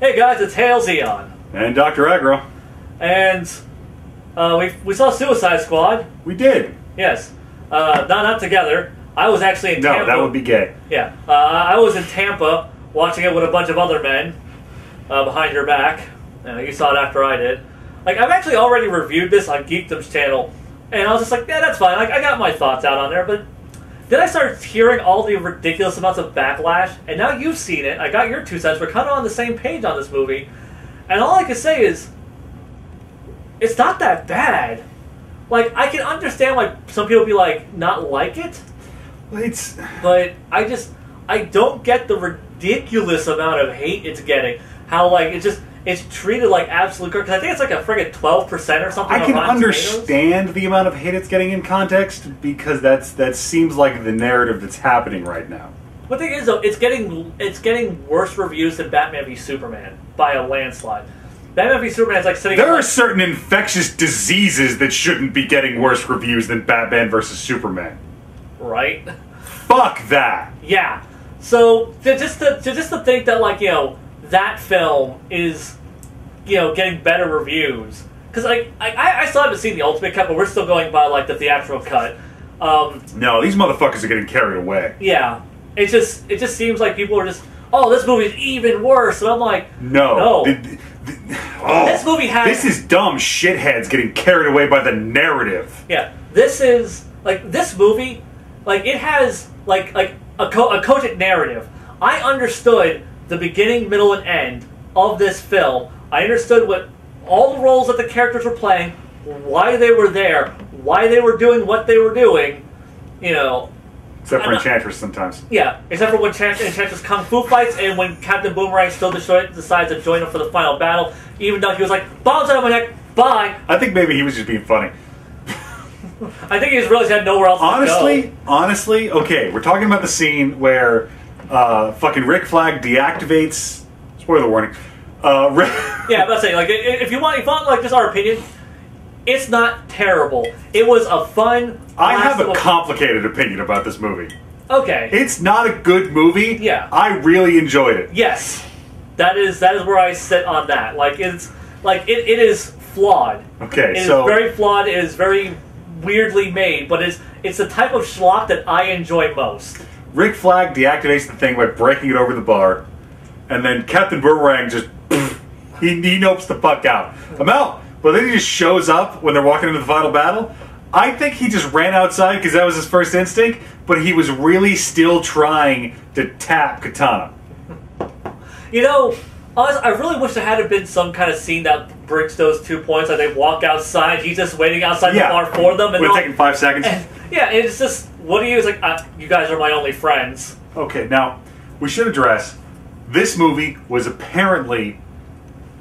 Hey guys, it's Hale Zeon. And Dr. Aggro. And we saw Suicide Squad. We did. Yes. Not together. I was actually in Tampa. No, that would be gay. Yeah. I was in Tampa watching it with a bunch of other men behind your back. You saw it after I did. Like, I've actually already reviewed this on Geekdom's channel. And I was just like, yeah, that's fine. Like, I got my thoughts out on there, but then I started hearing all the ridiculous amounts of backlash, and now you've seen it. I got your 2 cents. We're kind of on the same page on this movie. And all I can say is, it's not that bad. Like, I can understand why some people be like, not like it. But I don't get the ridiculous amount of hate it's getting. How, like, it's treated like absolute garbage. Because I think it's like a friggin' 12% or something. I can understand the amount of hate it's getting in context, because that seems like the narrative that's happening right now. The thing is, though, it's getting worse reviews than Batman v Superman by a landslide. Batman v Superman is like sitting. There are certain infectious diseases that shouldn't be getting worse reviews than Batman versus Superman. Right. Fuck that. Yeah. So just to think that, like, that film is, getting better reviews. Because, like, I still haven't seen the Ultimate Cut, but we're still going by, like, the theatrical cut. No, these motherfuckers are getting carried away. Yeah. It just seems like people are just, oh, this movie's even worse. And I'm like, no. This movie has... This is dumb shitheads getting carried away by the narrative. Yeah. This is, like, this movie, like, it has, like a cogent narrative. I understood the beginning, middle, and end of this film. I understood what all the roles that the characters were playing, why they were there, why they were doing what they were doing, Except for Enchantress sometimes. Yeah, except for when Enchantress kung fu fights, and when Captain Boomerang still decides to join him for the final battle, even though he was like, bombs out of my neck, bye! I think maybe he was just being funny. I think he just realized he had nowhere else to go. Honestly, okay, we're talking about the scene where fucking Rick Flag deactivates... Spoiler warning. Yeah, but I'm saying, like, if you want, like, just our opinion, it's not terrible. It was a fun... I have a complicated opinion about this movie. Okay. It's not a good movie. Yeah. I really enjoyed it. Yes. That is where I sit on that. Like, it is flawed. Okay, It is very flawed. It is very weirdly made, but it's the type of schlock that I enjoy most. Rick Flag deactivates the thing by breaking it over the bar, and then Captain Boomerang just... he nopes the fuck out. I'm out. But then he just shows up when they're walking into the final battle. I think he just ran outside because that was his first instinct, but he was really still trying to tap Katana. I really wish there had been some kind of scene that brings those 2 points. Like, they walk outside, he's just waiting outside the bar for them. And we're taking 5 seconds. And it's just, what do you... It's like, you guys are my only friends. Okay, now, we should address, this movie was apparently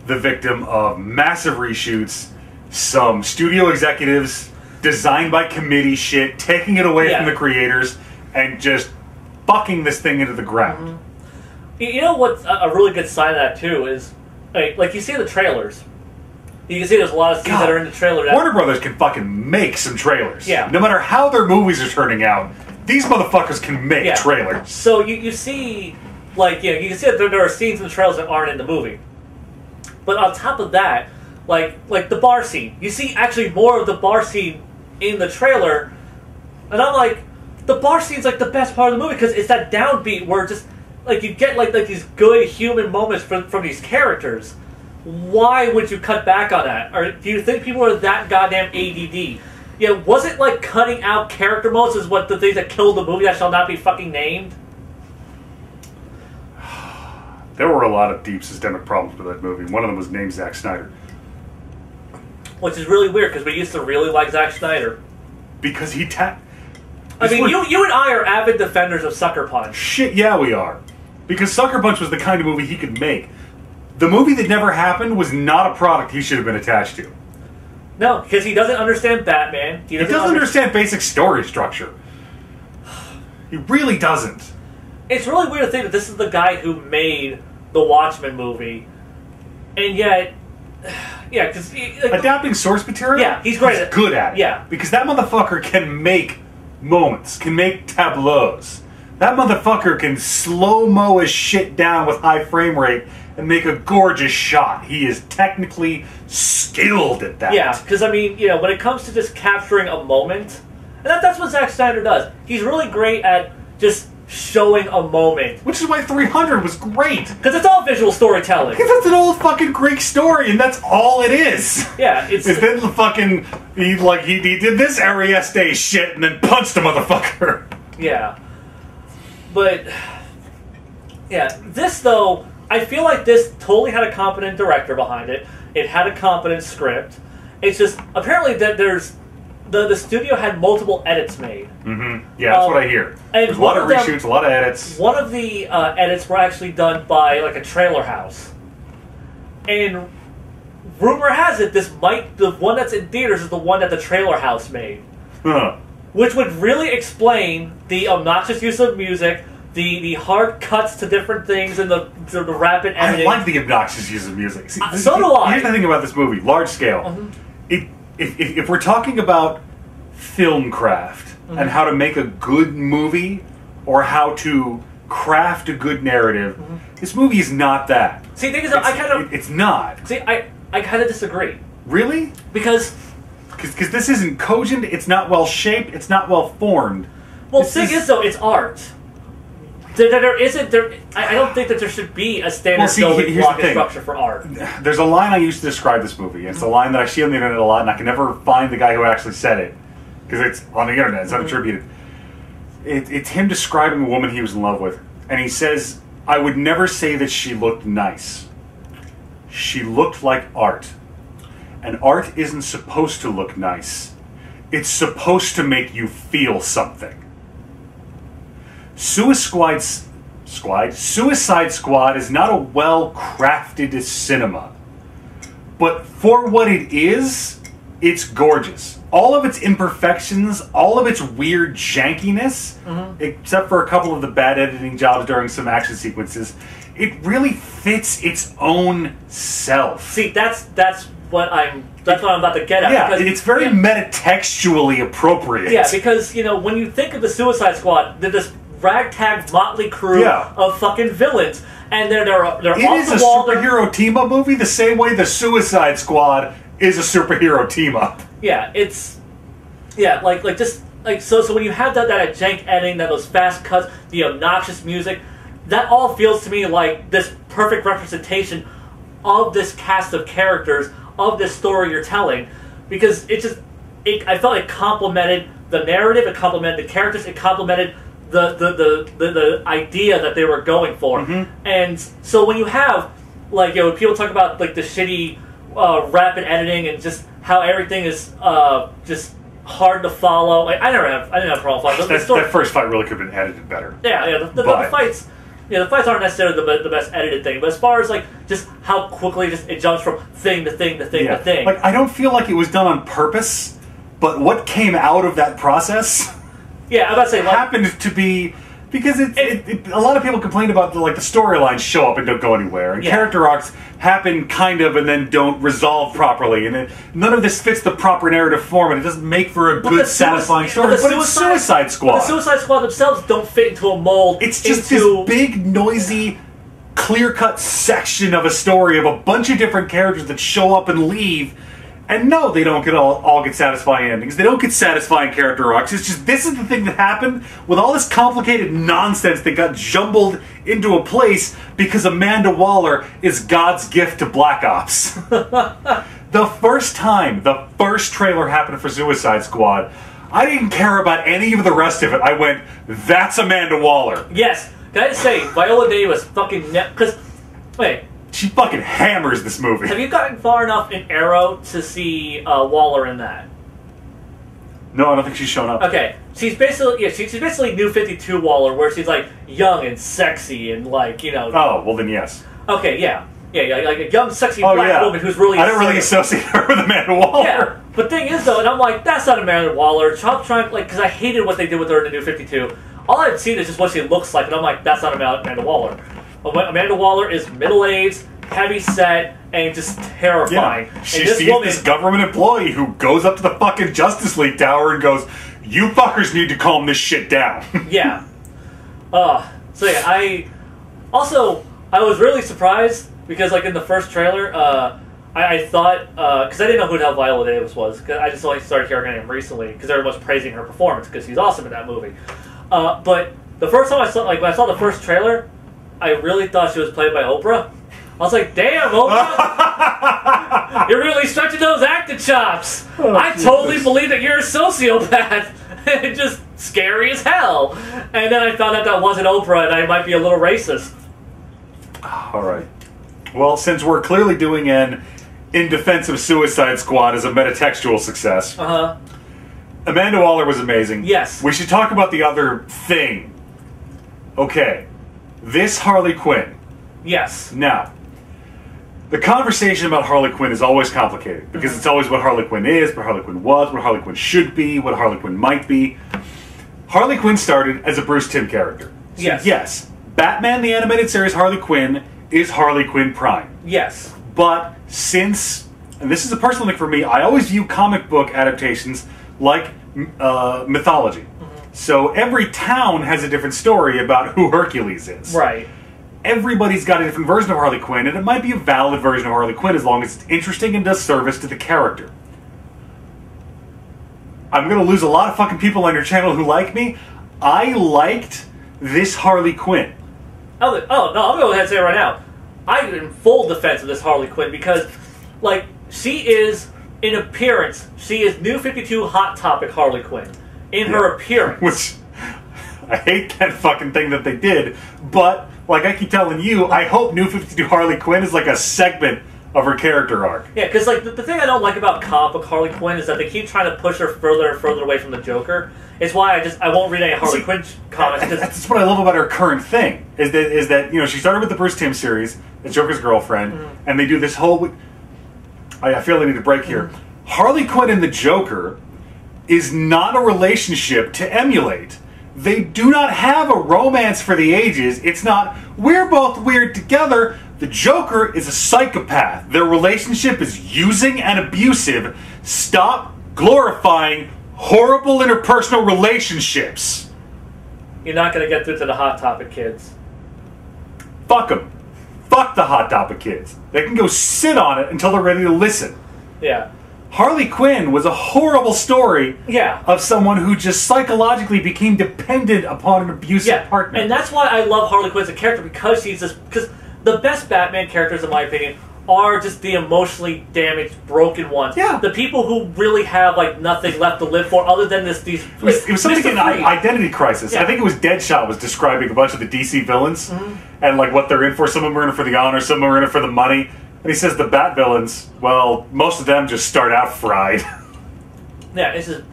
the victim of massive reshoots, some studio executives, designed by committee shit, taking it away from the creators, and just fucking this thing into the ground. Mm-hmm. You know what's a really good sign of that, too, is, like you see the trailers. You can see there's a lot of scenes that are in the trailer. Warner Brothers can fucking make some trailers. Yeah. No matter how their movies are turning out, these motherfuckers can make trailers. So you see, like, you can see that there are scenes in the trailers that aren't in the movie. But on top of that, like the bar scene, you see actually more of the bar scene in the trailer, and I'm like, the bar scene's like the best part of the movie because it's that downbeat where just like you get like these good human moments from these characters. Why would you cut back on that? Or do you think people are that goddamn ADD? Yeah, was it like cutting out character modes is what the things that killed the movie that shall not be fucking named? There were a lot of deep systemic problems with that movie. One of them was named Zack Snyder. Which is really weird, because we used to really like Zack Snyder. Because he I mean, you and I are avid defenders of Sucker Punch. Shit, yeah, we are. Because Sucker Punch was the kind of movie he could make. The movie that never happened was not a product he should have been attached to. No, because he doesn't understand Batman. He doesn't understand basic story structure. He really doesn't. It's really weird to think that this is the guy who made the Watchmen movie, and yet, because adapting source material. Yeah, he's great. He's good at it. Yeah, because that motherfucker can make moments, can make tableaus. That motherfucker can slow-mo his shit down with high frame rate and make a gorgeous shot. He is technically skilled at that. Yeah, because I mean, when it comes to just capturing a moment, and that's what Zack Snyder does. He's really great at just showing a moment. Which is why 300 was great. Because it's all visual storytelling. Because that's an old fucking Greek story, and that's all it is. Yeah, it's... And then the fucking... He did this Arieste shit and then punched the motherfucker. Yeah. But... Yeah, this, though, I feel like this totally had a competent director behind it. It had a competent script. It's just... Apparently that there's... The studio had multiple edits made. Mm-hmm. Yeah, that's what I hear. And there's a lot of reshoots, a lot of edits. One of the edits were actually done by, like, a trailer house. And rumor has it, the one that's in theaters is the one that the trailer house made. Huh. Which would really explain the obnoxious use of music, the hard cuts to different things, and the rapid editing. I like the obnoxious use of music. See, so do I. Here's the thing about this movie, large scale. Mm-hmm. If we're talking about film craft and how to make a good movie or how to craft a good narrative, this movie is not that. See, the thing is, it's not. See, I kind of disagree. Really? Because this isn't cogent. It's not well shaped. It's not well formed. Well, the thing is, though, it's art. There isn't. I don't think that there should be a standard building block structure for art. There's a line I used to describe this movie. It's a line that I see on the internet a lot, and I can never find the guy who actually said it because it's on the internet. It's unattributed. It's him describing a woman he was in love with, and he says, "I would never say that she looked nice. She looked like art, and art isn't supposed to look nice. It's supposed to make you feel something." Suicide Squad is not a well-crafted cinema. But for what it is, it's gorgeous. All of its imperfections, all of its weird jankiness, except for a couple of the bad editing jobs during some action sequences, it really fits its own self. See, that's what I'm about to get at. Yeah, it's very metatextually appropriate. Yeah, because, when you think of the Suicide Squad, they're this ragtag motley crew of fucking villains, and they're off the wall. It is a superhero team-up movie the same way the Suicide Squad is a superhero team-up. Yeah, it's so when you have that jank editing, those fast cuts, the obnoxious music, that all feels to me like this perfect representation of this cast of characters, of this story you're telling, because I felt it complemented the narrative, it complemented the characters, it complemented the idea that they were going for. And so when you have people talk about the shitty rapid editing and just how everything is just hard to follow. I didn't have a problem following that first fight really could have been edited better. The fights. Yeah, the fights aren't necessarily the best edited thing, but as far as just how quickly it jumps from thing to thing to thing to thing. I don't feel like it was done on purpose, but what came out of that process? Yeah, I'm about to say happened to be because a lot of people complain about the storylines show up and don't go anywhere, and character arcs happen kind of and then don't resolve properly, and none of this fits the proper narrative form, and it doesn't make for a good, satisfying story. But it's Suicide Squad. The Suicide Squad themselves don't fit into a mold. It's just this big, noisy, clear-cut section of a story of a bunch of different characters that show up and leave. And no, they don't all get satisfying endings. They don't get satisfying character arcs. It's just, this is the thing that happened with all this complicated nonsense that got jumbled into a place because Amanda Waller is God's gift to Black Ops. The first time the first trailer happened for Suicide Squad, I didn't care about any of the rest of it. I went, that's Amanda Waller. Yes. Can I just say, Viola Davis fucking... She fucking hammers this movie. Have you gotten far enough in Arrow to see Waller in that? No, I don't think she's shown up. Okay, she's basically New 52 Waller, where she's young and sexy and Oh, well then yes. Okay, yeah, like a young, sexy black woman who's really. I don't really associate her with Amanda Waller. Yeah, but thing is though, and I'm like, that's not Amanda Waller. Trump trying because I hated what they did with her in the New 52. All I've seen is just what she looks like, and I'm like, that's not Amanda Waller. Amanda Waller is middle-aged, heavy-set, and just terrifying. Yeah. She sees this government employee who goes up to the fucking Justice League tower and goes, you fuckers need to calm this shit down. Yeah. I was really surprised because like in the first trailer, I thought because I didn't know who the hell Viola Davis was. Cause I just only started hearing her name recently because everyone's praising her performance because she's awesome in that movie. But the first time I saw, like when I saw the first trailer, I really thought she was played by Oprah. I was like, damn, Oprah, you're really stretching those acting chops. I totally believe that you're a sociopath. Just scary as hell. And then I found out that wasn't Oprah and I might be a little racist. All right. Well, since we're clearly doing an In Defense of Suicide Squad as a metatextual success, Amanda Waller was amazing. Yes. We should talk about the other thing. Okay. This Harley Quinn. Yes. Now, the conversation about Harley Quinn is always complicated because it's always what Harley Quinn is, what Harley Quinn was, what Harley Quinn should be, what Harley Quinn might be. Harley Quinn started as a Bruce Timm character. So Yes. yes, Batman the Animated Series Harley Quinn is Harley Quinn Prime. Yes. But since, and this is a personal thing for me, I always view comic book adaptations like mythology. So every town has a different story about who Hercules is. Right. Everybody's got a different version of Harley Quinn, and it might be a valid version of Harley Quinn as long as it's interesting and does service to the character. I'm going to lose a lot of fucking people on your channel who like me. I liked this Harley Quinn. No, I'm going to go ahead and say it right now. I'm in full defense of this Harley Quinn because, like, she is, in appearance, she is New 52 Hot Topic Harley Quinn. In her appearance. Which, I hate that fucking thing that they did, but, like I keep telling you, I hope New 52 Harley Quinn is like a segment of her character arc. Yeah, because, like, the thing I don't like about comic book Harley Quinn is that they keep trying to push her further and further away from the Joker. It's why I won't read any Harley Quinn comics. That's what I love about her current thing, is that you know, she started with the Bruce Timm series, the Joker's girlfriend, and they do this whole... I feel I need a break here. Harley Quinn and the Joker is not a relationship to emulate. They do not have a romance for the ages. It's not, we're both weird together. The Joker is a psychopath. Their relationship is using and abusive. Stop glorifying horrible interpersonal relationships. You're not going to get through to the Hot Topic kids. Fuck them. Fuck the Hot Topic kids. They can go sit on it until they're ready to listen. Yeah. Harley Quinn was a horrible story of someone who just psychologically became dependent upon an abusive partner. And that's why I love Harley Quinn as a character, because she's this... Because the best Batman characters, in my opinion, are just the emotionally damaged, broken ones. Yeah. The people who really have, like, nothing left to live for other than these... It was something in Identity Crisis. Yeah. I think it was Deadshot was describing a bunch of the DC villains and, like, what they're in for. Some of them are in it for the honor, some of them are in it for the money. And he says the Bat villains, well, most of them just start out fried. Yeah, it's just...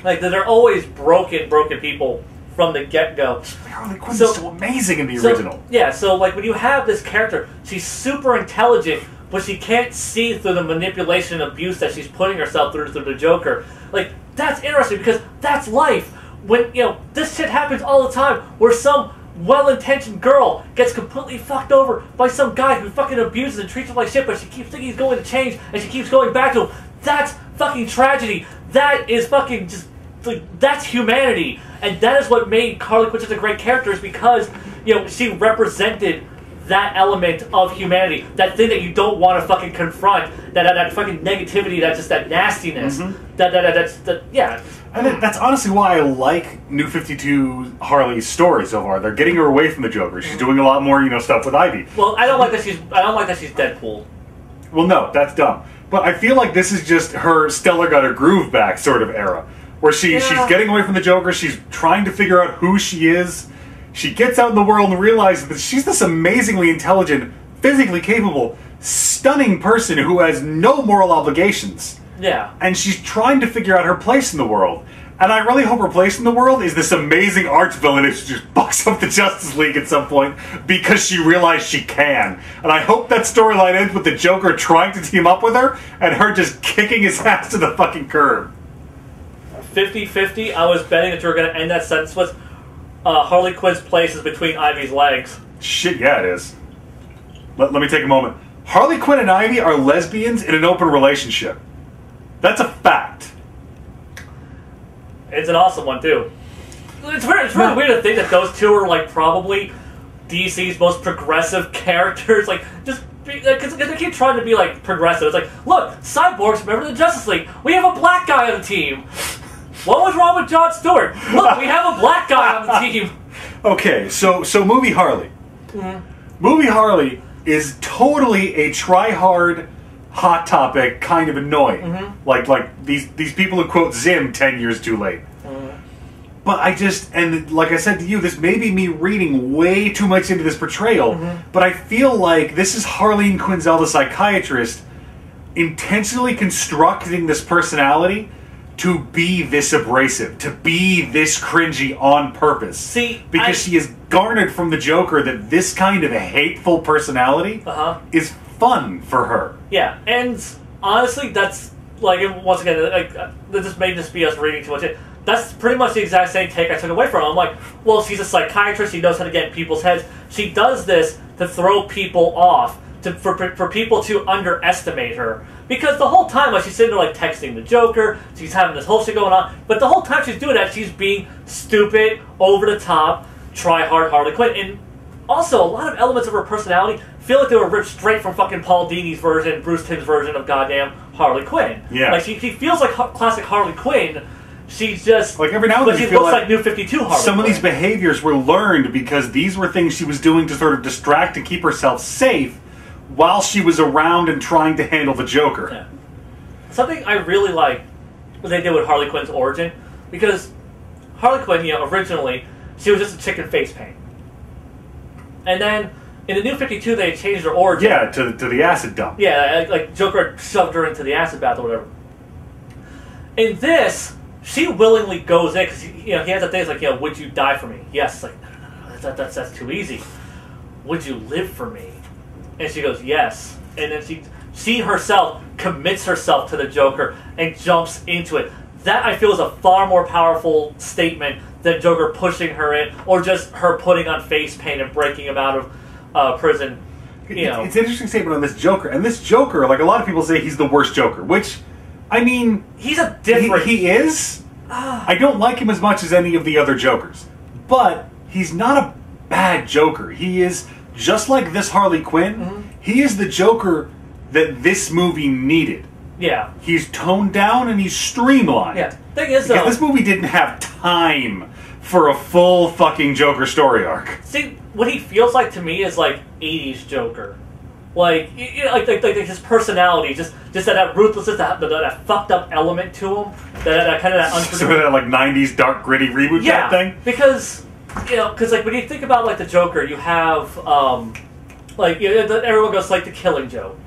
Like, they're always broken people from the get-go. Harley Quinn is so amazing in the original. Yeah, so, like, when you have this character, she's super intelligent, but she can't see through the manipulation and abuse that she's putting herself through the Joker. Like, that's interesting, because that's life. When, you know, this shit happens all the time, where some well-intentioned girl gets completely fucked over by some guy who fucking abuses and treats her like shit, but she keeps thinking he's going to change, and she keeps going back to him. That's fucking tragedy. That is fucking just... Like, that's humanity. And that is what made Harley Quinn such a great character, is because, you know, she represented that element of humanity. That thing that you don't want to fucking confront. That fucking negativity, that nastiness. Yeah. And that's honestly why I like New 52 Harley's story so far. They're getting her away from the Joker. She's doing a lot more, you know, stuff with Ivy. Well, I don't like that she's Deadpool. Well, no, that's dumb. But I feel like this is just her Stellar got her groove back sort of era. Where she's getting away from the Joker, she's trying to figure out who she is. She gets out in the world and realizes that she's this amazingly intelligent, physically capable, stunning person who has no moral obligations. Yeah. And she's trying to figure out her place in the world. And I really hope her place in the world is this amazing arch villain who just bucks up the Justice League at some point because she realized she can. And I hope that storyline ends with the Joker trying to team up with her and her just kicking his ass to the fucking curb. 50-50, I was betting that you were going to end that sentence with Harley Quinn's place is between Ivy's legs. Shit, yeah, it is. Let me take a moment. Harley Quinn and Ivy are lesbians in an open relationship. That's a fact. It's an awesome one, too. It's really weird to think that those two are, like, probably DC's most progressive characters. Like, just because they keep trying to be like progressive. It's like, look, cyborgs, remember the Justice League? We have a black guy on the team. What was wrong with Jon Stewart? Look, we have a black guy on the team. Okay, so movie Harley. Movie Harley is totally a try-hard, hot topic, kind of annoying. Like these people who quote Zim 10 years too late. But and like I said to you, this may be me reading way too much into this portrayal, but I feel like this is Harleen Quinzel, the psychiatrist, intentionally constructing this personality to be this abrasive, to be this cringy on purpose. See, because she has garnered from the Joker that this kind of hateful personality is fun for her. Yeah, and honestly, that's, like, once again, like, this may just be us reading too much. That's pretty much the exact same take I took away from her. I'm like, well, she's a psychiatrist, she knows how to get in people's heads. She does this to throw people off, for people to underestimate her. Because the whole time, like, she's sitting there, like, texting the Joker, she's having this whole shit going on, but the whole time she's doing that, she's being stupid, over-the-top, try-hard Harley Quinn. And also, a lot of elements of her personality feel like they were ripped straight from fucking Paul Dini's version, Bruce Timm's version of goddamn Harley Quinn. Yeah. Like, she feels like classic Harley Quinn. She's just... Like, every now and then she you feel looks like New 52 Harley some Quinn. of these behaviors were learned because these were things she was doing to sort of distract and keep herself safe while she was around and trying to handle the Joker. Yeah. Something I really like what they did with Harley Quinn's origin, because Harley Quinn, originally, she was just a chicken face paint. And then, in the New 52, they changed her origin. Yeah, to the acid dump. Yeah, like Joker shoved her into the acid bath or whatever. In this, she willingly goes in, because he has that thing, it's like, would you die for me? Yes, like, no, that's too easy. Would you live for me? And she goes, yes. And then she herself commits herself to the Joker and jumps into it. That, I feel, is a far more powerful statement than Joker pushing her in, or just her putting on face paint and breaking him out of prison. It's an interesting statement on this Joker. And this Joker, like, a lot of people say he's the worst Joker, which, I mean... He's a different... He is. I don't like him as much as any of the other Jokers. But he's not a bad Joker. He is... Just like this Harley Quinn, he is the Joker that this movie needed. Yeah. He's toned down and he's streamlined. Yeah. Thing is, because this movie didn't have time for a full fucking Joker story arc. See, what he feels like to me is like 80s Joker. Like, like his personality, just that ruthlessness, that fucked up element to him, that kind of that sort of that like 90s dark gritty reboot type thing. Because like when you think about like the Joker, you have like everyone goes like the Killing Joke.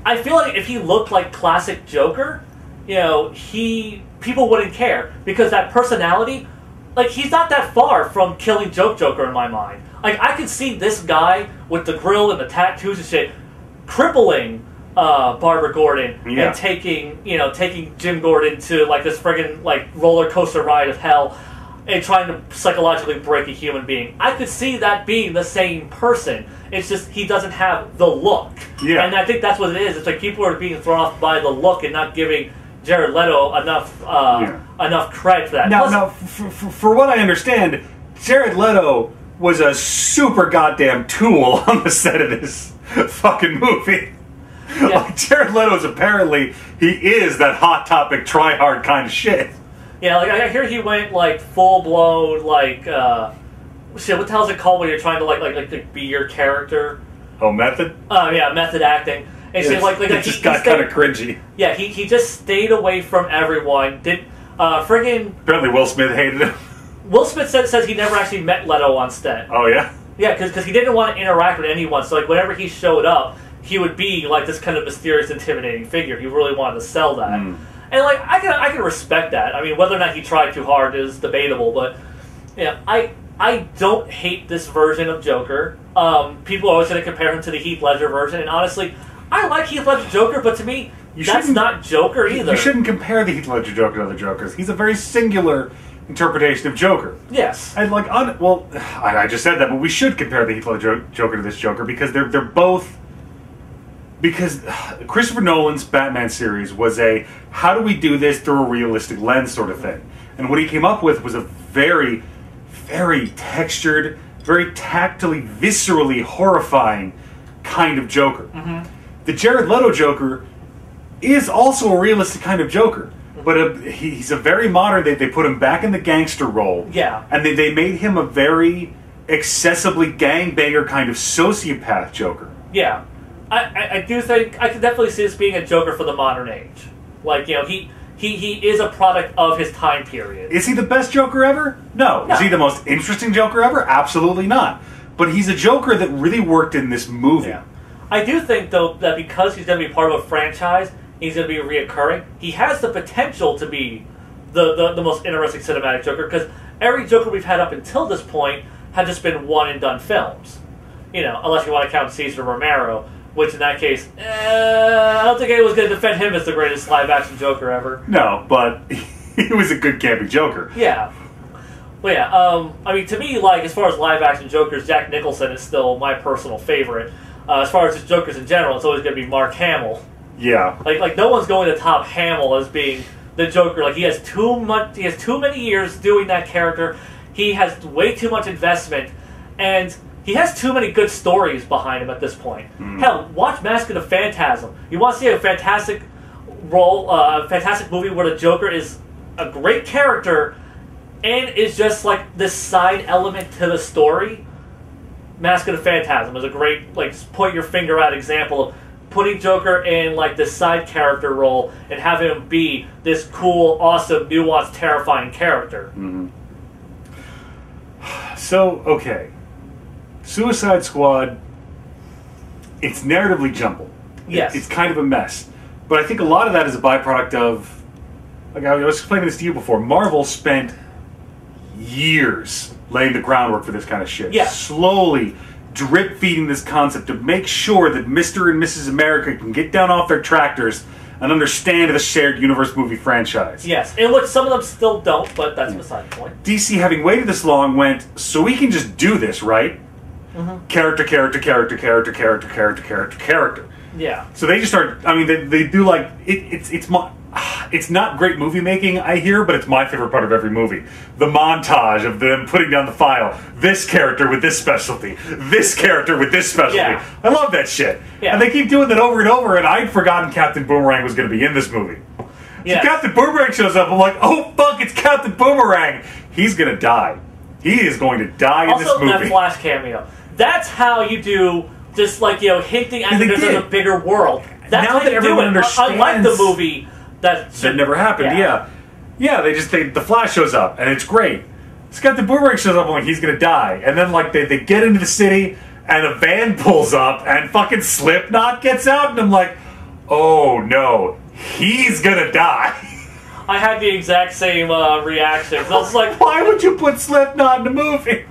I feel like if he looked like classic Joker, people wouldn't care, because that personality, like, he's not that far from Killing Joke Joker in my mind. Like, I could see this guy with the grill and the tattoos and shit crippling Barbara Gordon and taking Jim Gordon to like this friggin' like roller coaster ride of hell and trying to psychologically break a human being. I could see that being the same person. It's just he doesn't have the look. Yeah. And I think that's what it is. It's like people are being thrown off by the look and not giving Jared Leto enough credit for that. Now, for what I understand, Jared Leto was a super goddamn tool on the set of this fucking movie. Yeah. Like, Jared Leto is he is that Hot Topic try-hard kind of shit. Yeah, like, I hear he went, like, full-blown, like, shit, what the hell is it called when you're trying to, like be your character? Oh, method? Yeah, method acting. And it just got kind of cringy. Yeah, he just stayed away from everyone. Apparently Will Smith hated him. Will Smith says he never actually met Leto on set. Oh, yeah? Yeah, because he didn't want to interact with anyone, so, like, whenever he showed up, he would be, like, this kind of mysterious, intimidating figure. He really wanted to sell that. And, like, I can respect that. I mean, whether or not he tried too hard is debatable, but, yeah, I don't hate this version of Joker. People are always going to compare him to the Heath Ledger version, and honestly, I like Heath Ledger Joker, but to me, that's not Joker either. You shouldn't compare the Heath Ledger Joker to other Jokers. He's a very singular interpretation of Joker. Yes. And, like, I just said that, but we should compare the Heath Ledger Joker to this Joker, because they're both... Because Christopher Nolan's Batman series was a, how do we do this through a realistic lens sort of thing. And what he came up with was a very, very textured, very tactily, viscerally horrifying kind of Joker. The Jared Leto Joker is also a realistic kind of Joker. But he's a very modern... They put him back in the gangster role. Yeah. And they made him a very excessively gangbanger kind of sociopath Joker. Yeah. I do think... I can definitely see this being a Joker for the modern age. Like, you know, he is a product of his time period. Is he the best Joker ever? No. Is he the most interesting Joker ever? Absolutely not. But he's a Joker that really worked in this movie. Yeah. I do think, though, that because he's going to be part of a franchise... He's going to be reoccurring. He has the potential to be the most interesting cinematic Joker, because every Joker we've had up until this point had just been one-and-done films. You know, unless you want to count Cesar Romero, which in that case, I don't think anyone was going to defend him as the greatest live-action Joker ever. No, but he was a good campy Joker. Yeah. But yeah, I mean, to me, like, as far as live-action Jokers, Jack Nicholson is still my personal favorite. As far as just Jokers in general, it's always going to be Mark Hamill. Yeah. Like no one's going to top Hamill as being the Joker. Like, he has too many years doing that character. He has way too much investment, and he has too many good stories behind him at this point. Hell, watch Mask of the Phantasm. You want to see a fantastic a fantastic movie where the Joker is a great character and is just like this side element to the story. Mask of the Phantasm is a great, like, point your finger at example of putting Joker in, like, this side character role and having him be this cool, awesome, nuanced, terrifying character. So, okay. Suicide Squad, it's narratively jumbled. Yes. It's kind of a mess. But I think a lot of that is a byproduct of... Like, I was explaining this to you before. Marvel spent years laying the groundwork for this kind of shit. Yeah. Slowly drip-feeding this concept to make sure that Mr. and Mrs. America can get down off their tractors and understand the shared universe movie franchise. Yes, and which some of them still don't, but that's beside the point. DC, having waited this long, went, so we can just do this, right? Character, character, character, character, character, character, character, character. Yeah. So they just start, I mean, they do like, it's not great movie making, I hear, but it's my favorite part of every movie. The montage of them putting down the file. This character with this specialty. This character with this specialty. Yeah. I love that shit. Yeah. And they keep doing that over and over, and I'd forgotten Captain Boomerang was going to be in this movie. Yeah. So Captain Boomerang shows up, I'm like, oh fuck, it's Captain Boomerang! He's going to die. He is going to die in this movie. Also, that Flash cameo. That's how you do, just like, you know, hinting at that there's a bigger world. That's now how that you do everyone it. understands, Unlike the movie that never happened. Yeah, the Flash shows up and it's great. Captain Boomerang shows up and like he's gonna die, and then like they get into the city and a van pulls up and fucking Slipknot gets out, and I'm like, oh no, he's gonna die. I had the exact same reaction. I was like, why would you put Slipknot in the movie?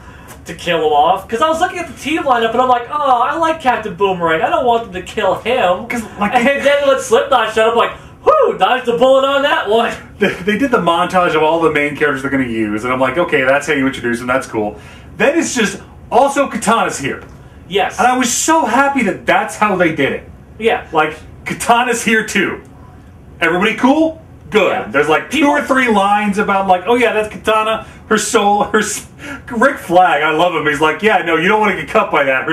To kill him off, because I was looking at the team lineup and I'm like, oh, I like Captain Boomerang. I don't want them to kill him. Like, and then let Slipknot show up, like, whew, dodged the bullet on that one. They did the montage of all the main characters they're going to use, and I'm like, okay, that's how you introduce them. That's cool. Then it's just also Katana's here. Yes. And I was so happy that that's how they did it. Yeah. Like, Katana's here too. Everybody cool? Good. Yeah. There's like two or three lines about like, oh yeah, that's Katana. Her soul, Rick Flag, I love him. He's like, yeah, no, you don't want to get cut by that. Her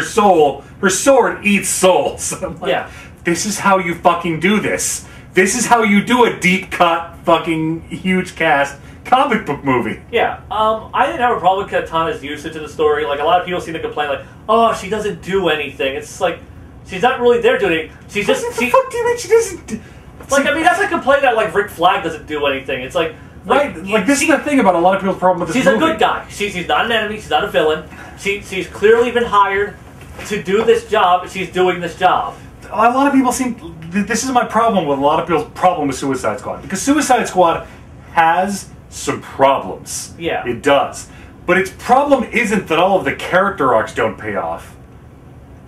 sword eats souls. I'm like, yeah. This is how you fucking do this. This is how you do a deep cut, fucking huge cast comic book movie. Yeah. I didn't have a problem with Katana's usage in the story. Like, a lot of people seem to complain, like, oh, she doesn't do anything. It's like, she's not really there doing it. She's just... What the fuck do you mean she doesn't... Like, I mean, that's a complaint that, like, Rick Flag doesn't do anything. It's like... Right, like this is the thing about a lot of people's problem with this movie. She's a good guy. She's not an enemy. She's not a villain. She's clearly been hired to do this job. She's doing this job. A lot of people seem... This is my problem with a lot of people's problem with Suicide Squad. Because Suicide Squad has some problems. Yeah. It does. But its problem isn't that all of the character arcs don't pay off.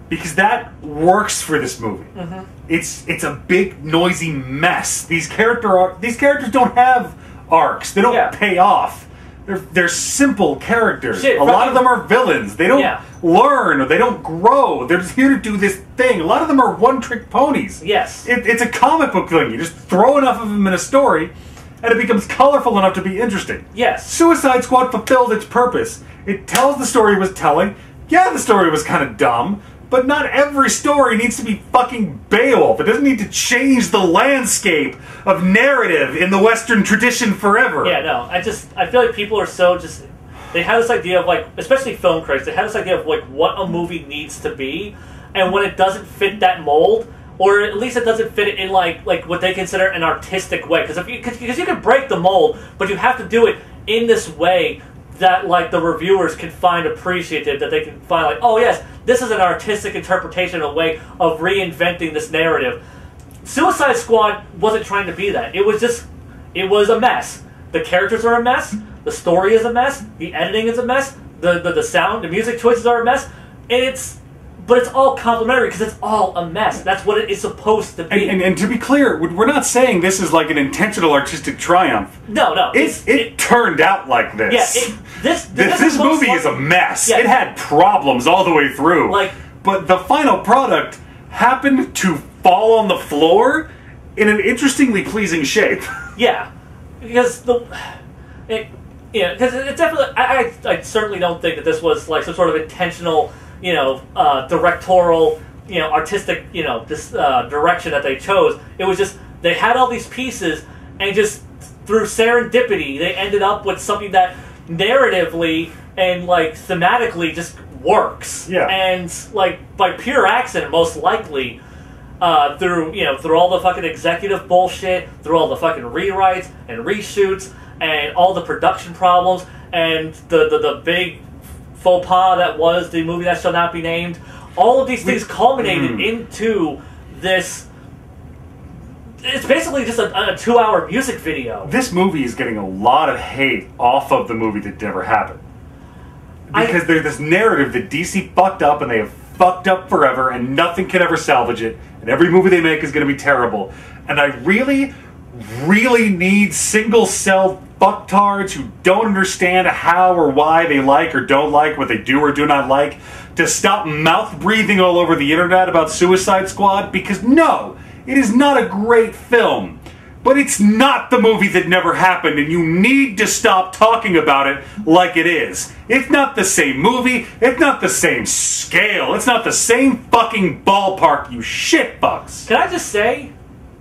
Because that works for this movie. Mm-hmm. It's a big, noisy mess. These characters don't have arcs. They don't pay off. They're simple characters. Shit, a lot of them are villains. They don't learn or they don't grow. They're just here to do this thing. A lot of them are one-trick ponies. Yes. It's a comic book thing. You just throw enough of them in a story and it becomes colorful enough to be interesting. Yes. Suicide Squad fulfilled its purpose. It tells the story it was telling. Yeah, the story was kind of dumb, but not every story needs to be fucking Beowulf. It doesn't need to change the landscape of narrative in the Western tradition forever. Yeah, no. I feel like people are so just... They have this idea of, like, especially film critics, they have this idea of, like, what a movie needs to be, and when it doesn't fit that mold, or at least it doesn't fit it in, like what they consider an artistic way. Because you can break the mold, but you have to do it in this way that, like, the reviewers can find appreciative, that they can find, like, oh yes, this is an artistic interpretation, a way of reinventing this narrative. Suicide Squad wasn't trying to be that. It was a mess. The characters are a mess, the story is a mess, the editing is a mess, the sound, the music choices are a mess, but it's all complimentary because it's all a mess. That's what it is supposed to be. And to be clear, we're not saying this is like an intentional artistic triumph. No. It turned out like this. Yeah, this movie is a mess. Yeah. It had problems all the way through. But the final product happened to fall on the floor in an interestingly pleasing shape. Yeah, because it's definitely. I certainly don't think that this was like some sort of intentional, directorial, artistic, this direction that they chose. It was just they had all these pieces, and just through serendipity, they ended up with something that narratively and like thematically just works. Yeah. And like by pure accident, most likely. Through all the fucking executive bullshit, through all the fucking rewrites and reshoots, and all the production problems, and the big faux pas that was the movie that shall not be named, all of these things culminated into this. It's basically just a 2-hour music video. This movie is getting a lot of hate off of the movie that never happened. Because there's this narrative that DC fucked up and they have fucked up forever and nothing can ever salvage it. And every movie they make is going to be terrible. And I really, really need single-celled fucktards who don't understand how or why they like or don't like what they do or do not like to stop mouth-breathing all over the internet about Suicide Squad, because no, it is not a great film. But it's not the movie that never happened, and you need to stop talking about it like it is. It's not the same movie, it's not the same scale, it's not the same fucking ballpark, you shitfucks. Can I just say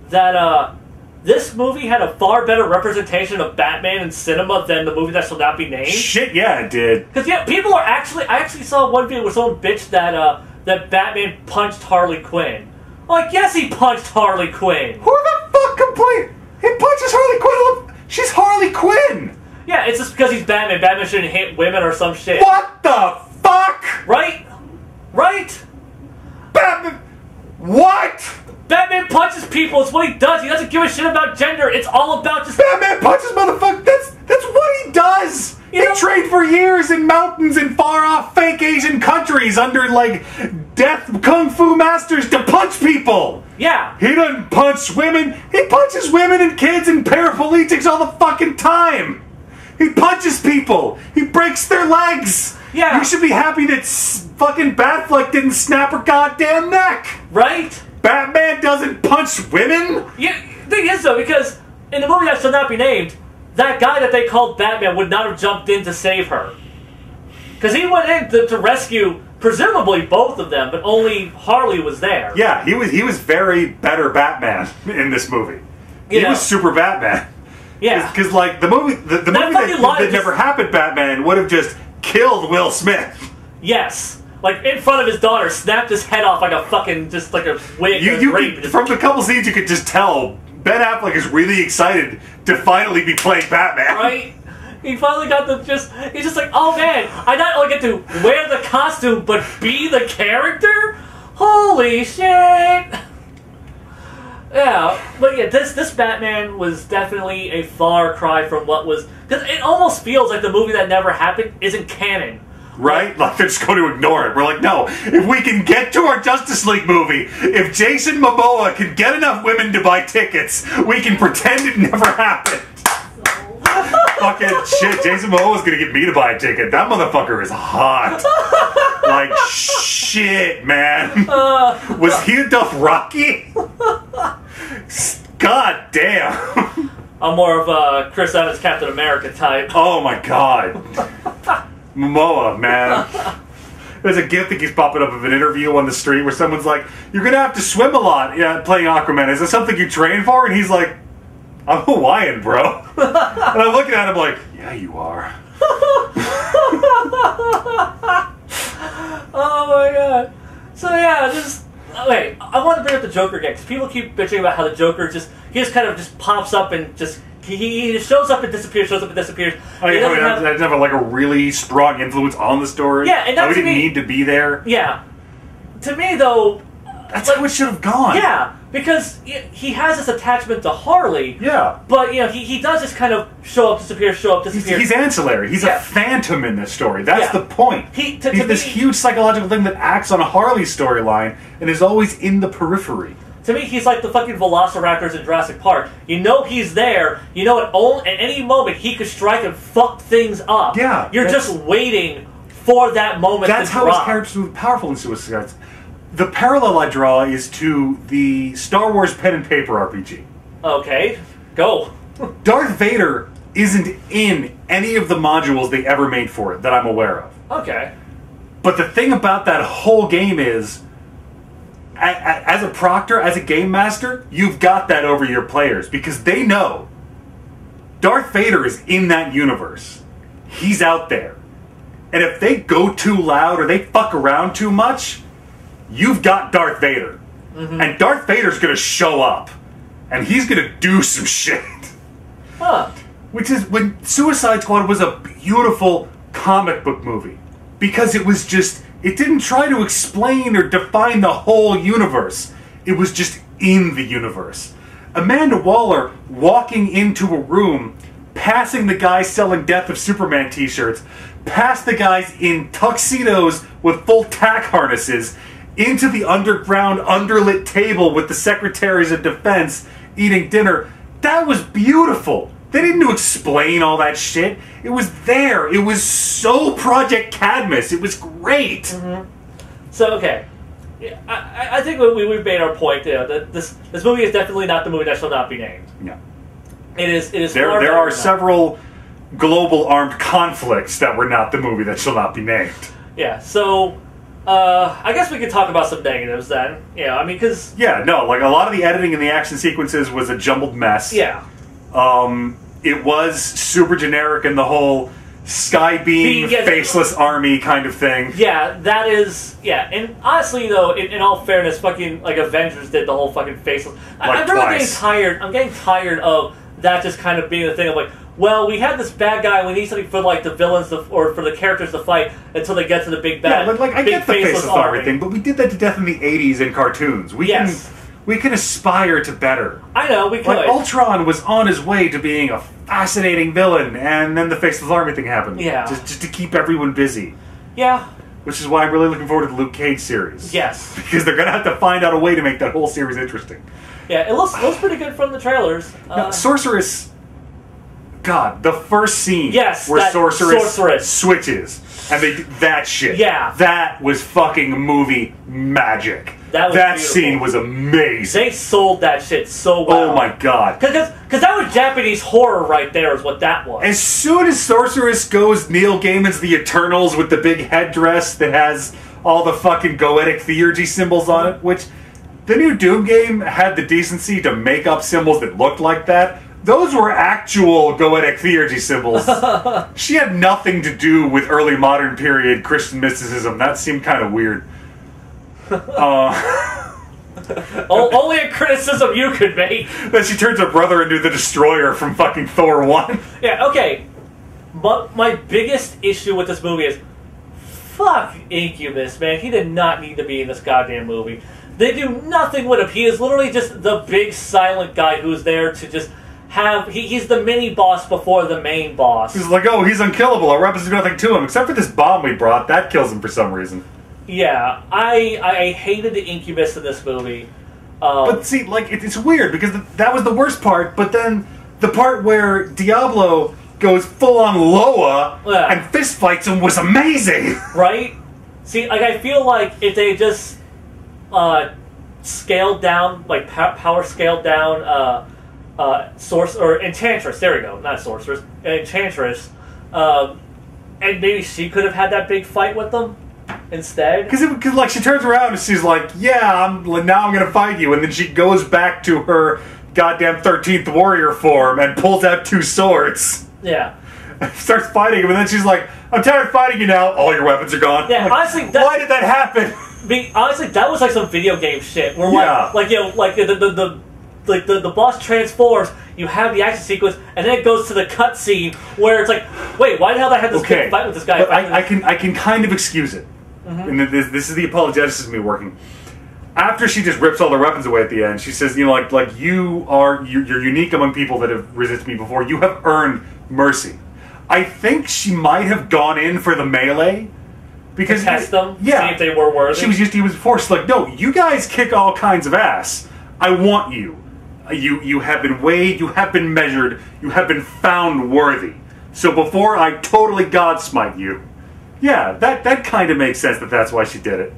that this movie had a far better representation of Batman in cinema than the movie that shall not be named? Shit, yeah, it did. Because people are actually... I actually saw one video where someone bitched that Batman punched Harley Quinn. Like, yes, he punched Harley Quinn. Who the fuck complained? He punches Harley Quinn. She's Harley Quinn. Yeah, it's just because he's Batman. Batman shouldn't hit women or some shit. What the fuck? Right? Batman. What? Batman punches people. It's what he does. He doesn't give a shit about gender. It's all about just... Batman punches motherfuckers. That's what he does. He trained for years in mountains in far-off fake Asian countries under, like, death kung fu masters to punch people. Yeah. He doesn't punch women. He punches women and kids and paraplegics all the fucking time. He punches people. He breaks their legs. Yeah. You should be happy that fucking Batfleck didn't snap her goddamn neck. Right? Batman doesn't punch women? Yeah, the thing is, though, because in the movie that shall not be named, that guy that they called Batman would not have jumped in to save her. Because he went in to rescue, presumably, both of them, but only Harley was there. Yeah, he was very better Batman in this movie. He was super Batman. Yeah. Because, like, the movie that never happened Batman would have just killed Will Smith. Yes. Like, in front of his daughter, snapped his head off like a fucking, just like a wig. From the couple scenes, you could just tell Ben Affleck is really excited to finally be playing Batman. Right? He finally got he's just like, oh man, I not only get to wear the costume, but be the character? Holy shit! Yeah, but yeah, this Batman was definitely a far cry from what was... Because it almost feels like the movie that never happened isn't canon. Right? Like, they're just going to ignore it. We're like, no, if we can get to our Justice League movie, if Jason Momoa can get enough women to buy tickets, we can pretend it never happened. Fucking shit, Jason Momoa's going to get me to buy a ticket. That motherfucker is hot. Like, shit, man. Was he a Dothraki? God damn. I'm more of a Chris Evans Captain America type. Oh my god. Momoa, man. There's a gif that keeps popping up of an interview on the street where someone's like, "You're gonna have to swim a lot, playing Aquaman. Is that something you train for?" And he's like, "I'm Hawaiian, bro." And I'm looking at him like, "Yeah, you are." Oh my god. So yeah, just wait. I want to bring up the Joker again because people keep bitching about how the Joker just kind of just pops up and just he shows up and disappears, shows up and disappears. That's never like a really strong influence on the story. Yeah, and we didn't need to be there. Yeah. To me though, that's how it should have gone. Yeah, because he has this attachment to Harley. Yeah. But he does just kind of show up, disappear, show up, disappear. He's ancillary. He's a phantom in this story. That's the point. He's this huge psychological thing that acts on a Harley storyline and is always in the periphery. To me, he's like the fucking velociraptors in Jurassic Park. You know he's there. You know at any moment he could strike and fuck things up. Yeah. You're just waiting for that moment to drop. That's how his characters were powerful in Suicide Squad. The parallel I draw is to the Star Wars pen and paper RPG. Okay, go. Darth Vader isn't in any of the modules they ever made for it that I'm aware of. Okay. But the thing about that whole game is, as a proctor, as a game master, you've got that over your players because they know Darth Vader is in that universe. He's out there. And if they go too loud or they fuck around too much, you've got Darth Vader. Mm-hmm. And Darth Vader's gonna show up. And he's gonna do some shit. Huh. Which is when Suicide Squad was a beautiful comic book movie. Because it was just, it didn't try to explain or define the whole universe. It was just in the universe. Amanda Waller walking into a room, passing the guys selling Death of Superman t-shirts, past the guys in tuxedos with full tack harnesses, into the underground, underlit table with the secretaries of defense eating dinner. That was beautiful. They didn't explain all that shit. It was there. It was so Project Cadmus. It was great. Mm-hmm. So, okay. Yeah, I think we've made our point there. That this movie is definitely not the movie that shall not be named. No. It is. There are several global armed conflicts that were not the movie that shall not be named. Yeah, so I guess we could talk about some negatives then. Yeah, I mean, because... Yeah, no, like a lot of the editing and the action sequences was a jumbled mess. Yeah. It was super generic in the whole Skybeam, faceless army kind of thing. Yeah, that is... Yeah, and honestly, though, in all fairness, fucking, like, Avengers did the whole fucking faceless... I'm getting tired. I'm getting tired of that just kind of being the thing of, like, well, we had this bad guy, we need something for, like, the villains or for the characters to fight until they get to the big bad. Yeah, like I get the faceless army thing, but we did that to death in the 80s in cartoons. We can aspire to better. I know, we could. Like, Ultron was on his way to being a fascinating villain, and then the Faceless Army thing happened. Yeah. Just to keep everyone busy. Yeah. Which is why I'm really looking forward to the Luke Cage series. Yes. Because they're going to have to find out a way to make that whole series interesting. Yeah, it looks pretty good from the trailers. Now, Sorceress... God, the first scene where Sorceress switches, and they did that shit. Yeah. That was fucking movie magic. That scene was amazing. They sold that shit so well. Oh my god. Because that was Japanese horror right there is what that was. As soon as Sorceress goes Neil Gaiman's The Eternals with the big headdress that has all the fucking goetic theurgy symbols on it, which the new Doom game had the decency to make up symbols that looked like that. Those were actual goetic theurgy symbols. She had nothing to do with early modern period Christian mysticism. That seemed kind of weird. Only a criticism you could make. That she turns her brother into the Destroyer from fucking Thor 1. Yeah, okay. But my biggest issue with this movie is, fuck Incubus, man. He did not need to be in this goddamn movie. They do nothing with him. He is literally just the big silent guy who's there to just... he's the mini boss before the main boss. He's like, oh, he's unkillable. Our weapons do nothing to him, except for this bomb we brought. That kills him for some reason. Yeah, I hated the Incubus in this movie. But see, like, it's weird, because that was the worst part, but then the part where Diablo goes full-on Loa and fist fights him was amazing! Right? See, like, I feel like if they just scaled down, like, power scaled down Enchantress, there we go, not Sorceress, Enchantress, and maybe she could have had that big fight with them instead. Because like she turns around and she's like, "Yeah, now I'm gonna fight you," and then she goes back to her goddamn 13th warrior form and pulls out 2 swords. Yeah. Starts fighting him, and then she's like, "I'm tired of fighting you now. All your weapons are gone." Yeah, like, honestly, why did that happen? Honestly, that was like some video game shit. Where Yeah. like you know, like the boss transforms, you have the action sequence, and then it goes to the cutscene where it's like, wait, why the hell did I have this big fight with this guy? But I can kind of excuse it. And this is the apologetics of me working. After she just rips all their weapons away at the end, she says, you know, like you're unique among people that have resisted me before. You have earned mercy. I think she might have gone in for the melee. Because to test them, yeah, see if they were worthy. She was used to use force. Like, no, you guys kick all kinds of ass. I want you. You have been weighed. You have been measured. You have been found worthy. So before I totally God smite you, yeah, that kind of makes sense. That's why she did it.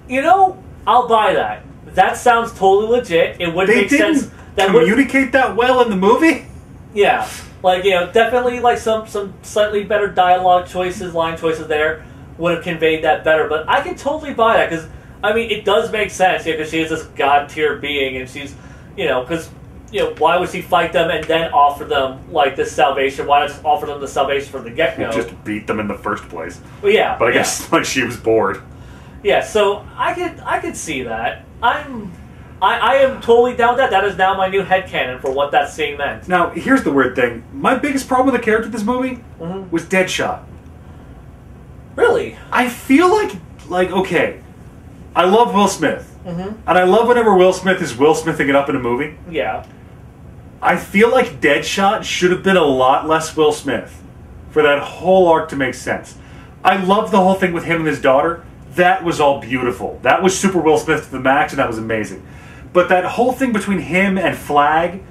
You know, I'll buy that. That sounds totally legit. It would make sense. That communicate that well in the movie. Yeah, like you know, definitely like some slightly better dialogue choices, line choices there would have conveyed that better. But I can totally buy that because I mean it does make sense. Yeah, because she is this god tier being, and she's because why would she fight them and then offer them like this salvation? Why not just offer them the salvation from the get go? Just beat them in the first place. Well, yeah, but I guess like she was bored. Yeah, so I could see that. I am totally down with that. That is now my new headcanon for what that scene meant. Now, here's the weird thing. My biggest problem with the character in this movie was Deadshot. Really? I feel like okay, I love Will Smith. And I love whenever Will Smith is Will Smithing it up in a movie. Yeah. I feel like Deadshot should have been a lot less Will Smith for that whole arc to make sense. I love the whole thing with him and his daughter. That was all beautiful. That was super Will Smith to the max, and that was amazing. But that whole thing between him and Flag,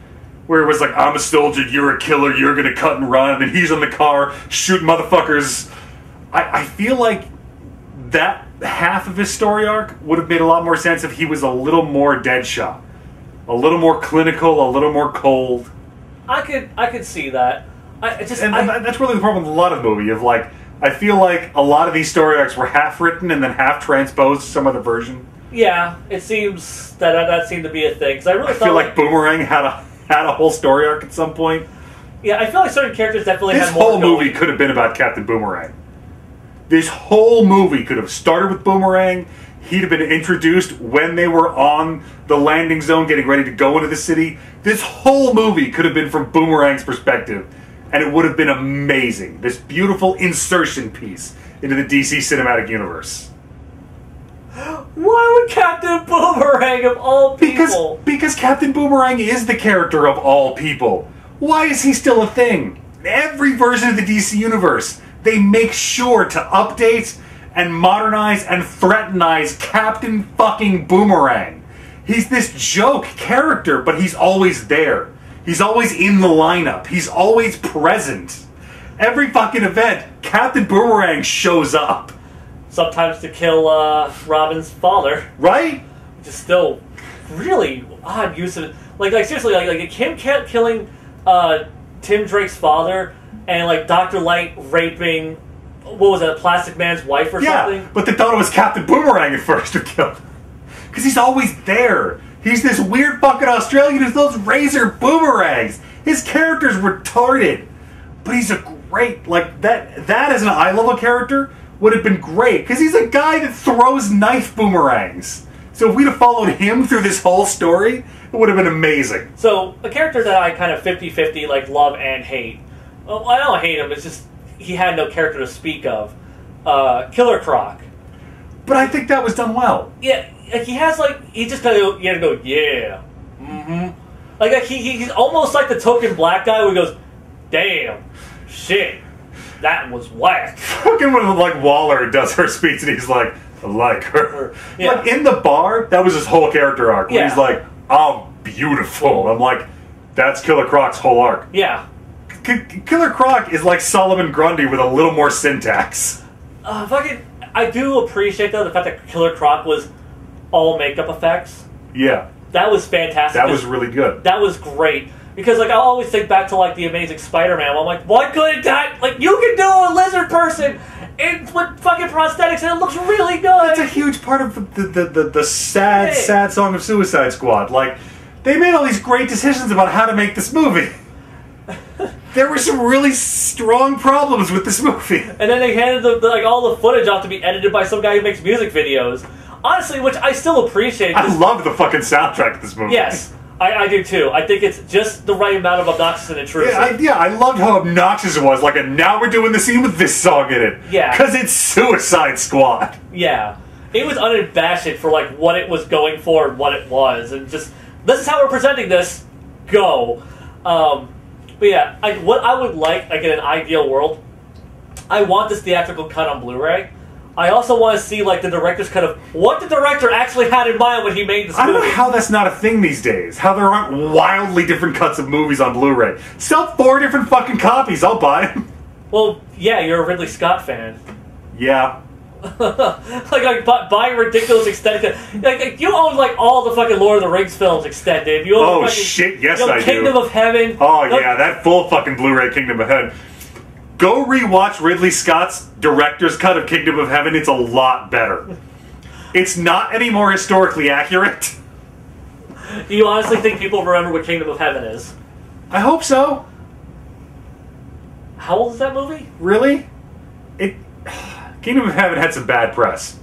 where it was like, I'm a soldier, you're a killer, you're going to cut and run, and he's on the car shooting motherfuckers. I feel like that half of his story arc would have made a lot more sense if he was a little more Deadshot. A little more clinical, a little more cold. I could see that. That's really the problem with a lot of the movie, of like, I feel like a lot of these story arcs were half written and then half transposed to some other version. Yeah, it seems that seemed to be a thing. Cause I feel like Boomerang had a whole story arc at some point. Yeah, I feel like certain characters definitely had more. This whole movie could have been about Captain Boomerang. This whole movie could have started with Boomerang. He'd have been introduced when they were on the landing zone getting ready to go into the city. This whole movie could have been from Boomerang's perspective. And it would have been amazing. This beautiful insertion piece into the DC Cinematic Universe. Why would Captain Boomerang of all people? Because Captain Boomerang is the character of all people. Why is he still a thing? Every version of the DC Universe, they make sure to update and modernize and threatenize Captain fucking Boomerang. He's this joke character, but he's always there. He's always in the lineup. He's always present. Every fucking event, Captain Boomerang shows up. Sometimes to kill Robin's father. Right? Which is still really odd use of it. Like seriously, like him killing Tim Drake's father and like Dr. Light raping, what was it, Plastic Man's wife or something? Yeah, but they thought it was Captain Boomerang at first who killed him. Because he's always there. He's this weird fucking Australian who's those razor boomerangs. His character's retarded. But he's a great, like, that as an eye-level character would have been great. Because he's a guy that throws knife boomerangs. So if we'd have followed him through this whole story, it would have been amazing. So, a character that I kind of 50-50, like, love and hate. Well, I don't hate him, it's just he had no character to speak of. Killer Croc. But I think that was done well. Yeah. Like he has he just kind of go yeah, like he's almost like the token black guy who goes, damn, shit, that was whack. Fucking when like Waller does her speech and he's like, I like her. Yeah. Like in the bar, that was his whole character arc. Where he's like, I'm beautiful. I'm like, that's Killer Croc's whole arc. Yeah. Killer Croc is like Solomon Grundy with a little more syntax. I do appreciate though the fact that Killer Croc was all makeup effects. Yeah. That was fantastic. That was really good. That was great. Because, like, I always think back to, like, the Amazing Spider-Man. I'm like, why couldn't that... Like, you can do a lizard person it's with fucking prosthetics, and it looks really good. It's a huge part of the sad song of Suicide Squad. Like, they made all these great decisions about how to make this movie. There were some really strong problems with this movie. And then they handed like all the footage off to be edited by some guy who makes music videos. Honestly, which I still appreciate. I love the fucking soundtrack of this movie. Yes, I do too. I think it's just the right amount of obnoxious and intrusive. Yeah, I loved how obnoxious it was. Like, and now we're doing the scene with this song in it. Yeah. Because it's Suicide Squad. Yeah. It was unabashed for like what it was going for and what it was. And just, this is how we're presenting this. Go. But yeah, what I would like in an ideal world, I want this theatrical cut on Blu-ray. I also want to see like the director's cut of what the director actually had in mind when he made this movie. I don't know how that's not a thing these days. How there aren't wildly different cuts of movies on Blu-ray. Sell 4 different fucking copies, I'll buy them. Well, yeah, you're a Ridley Scott fan. Yeah. like buy ridiculous extended. Like you own like all the fucking Lord of the Rings films extended. You own fucking, shit, yes I do. Kingdom of Heaven. Oh yeah, that full fucking Blu-ray Kingdom of Heaven. Go rewatch Ridley Scott's director's cut of Kingdom of Heaven. It's a lot better. It's not any more historically accurate. Do you honestly think people remember what Kingdom of Heaven is? I hope so. How old is that movie? Really? Kingdom of Heaven had some bad press.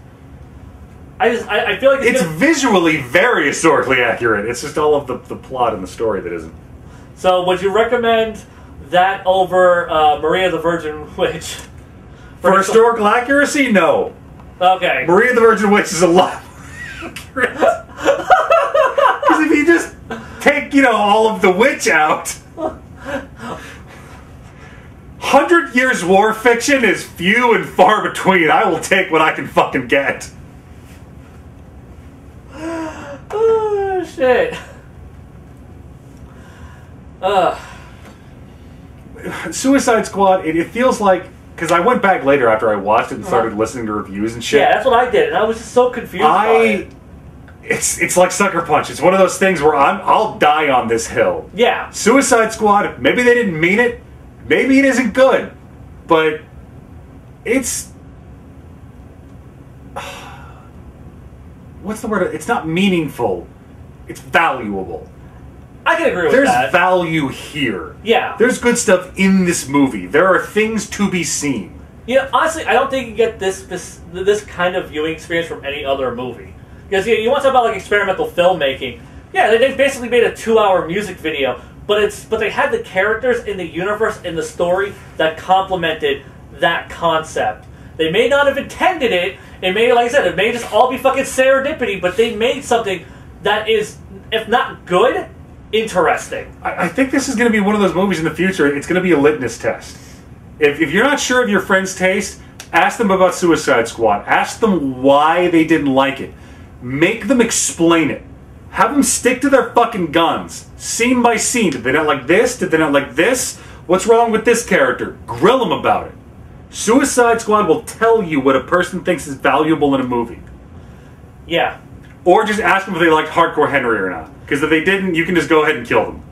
I feel like it's visually very historically accurate. It's just all of the plot and the story that isn't. So, would you recommend that over Maria the Virgin Witch? For historical accuracy, no. Okay. Maria the Virgin Witch is a lot more accurate. Because if you just take, all of the witch out... 100 Years War fiction is few and far between. I will take what I can fucking get. Oh, shit. Suicide Squad, it feels like... Because I went back later after I watched it and started listening to reviews and shit. Yeah, that's what I did, and I was just so confused by it. It's like Sucker Punch. It's one of those things where I'll die on this hill. Yeah. Suicide Squad, maybe they didn't mean it. Maybe it isn't good, but it's... What's the word? It's not meaningful. It's valuable. I can agree with There's that. value here. Yeah. There's good stuff in this movie. There are things to be seen. Yeah, honestly, I don't think you get this kind of viewing experience from any other movie. Because you want to talk about like experimental filmmaking. Yeah, they basically made a 2-hour music video. But they had the characters in the universe in the story that complemented that concept. They may not have intended it. It may, like I said, it may just all be fucking serendipity. But they made something that is, if not good, interesting. I think this is going to be one of those movies in the future. It's going to be a litmus test. If you're not sure of your friend's taste, ask them about Suicide Squad. Ask them why they didn't like it. Make them explain it. Have them stick to their fucking guns. Scene by scene. Did they not like this? Did they not like this? What's wrong with this character? Grill them about it. Suicide Squad will tell you what a person thinks is valuable in a movie. Yeah. Or just ask them if they liked Hardcore Henry or not. Because if they didn't, you can just go ahead and kill them.